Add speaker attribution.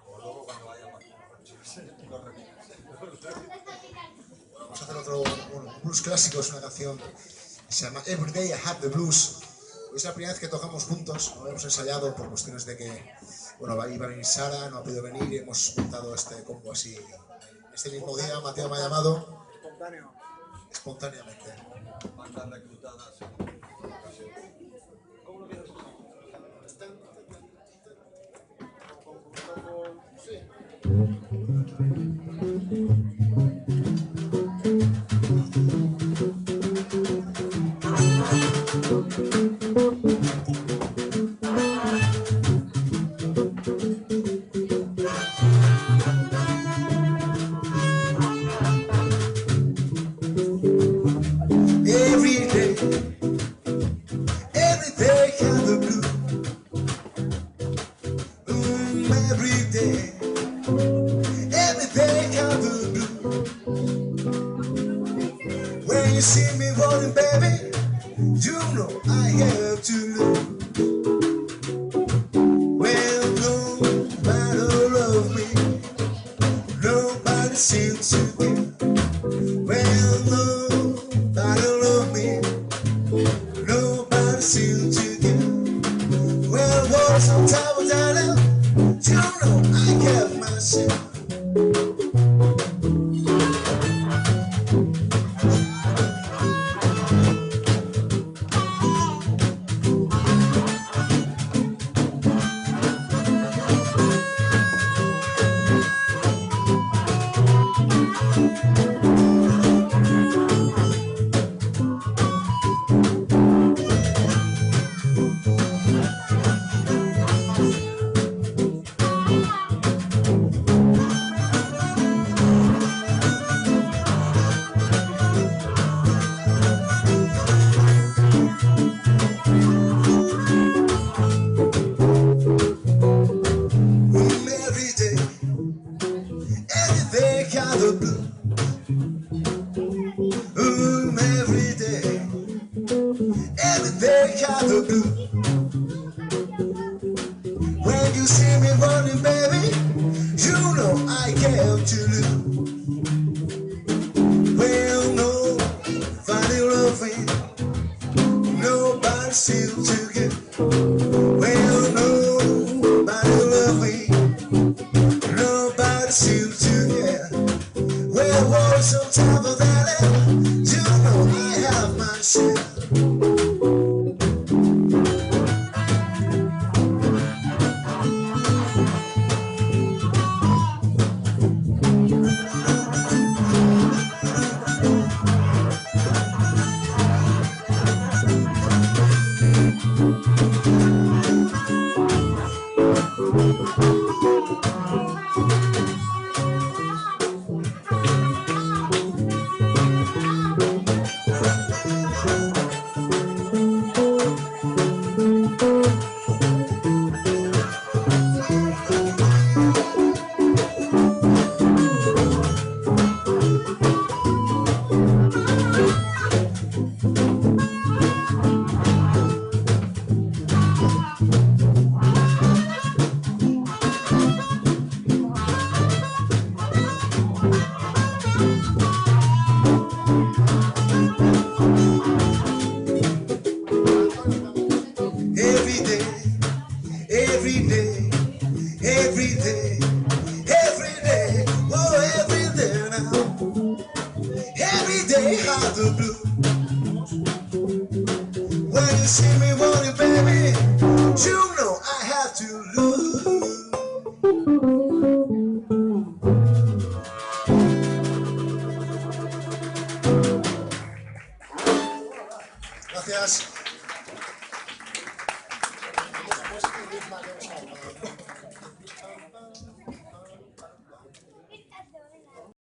Speaker 1: O luego cuando vaya más. Lo repites.
Speaker 2: Vamos a hacer otro blues clásico, es una canción que se llama Every Day I Have the Blues. Es la primera vez que tocamos juntos, no hemos ensayado por cuestiones de que, bueno, iba a venir Sara, no ha podido venir y hemos montado este combo así. Este mismo día Mateo me ha llamado espontáneamente.
Speaker 1: Bandas reclutadas. ¿Cómo lo quieres? Sí.
Speaker 2: Gracias.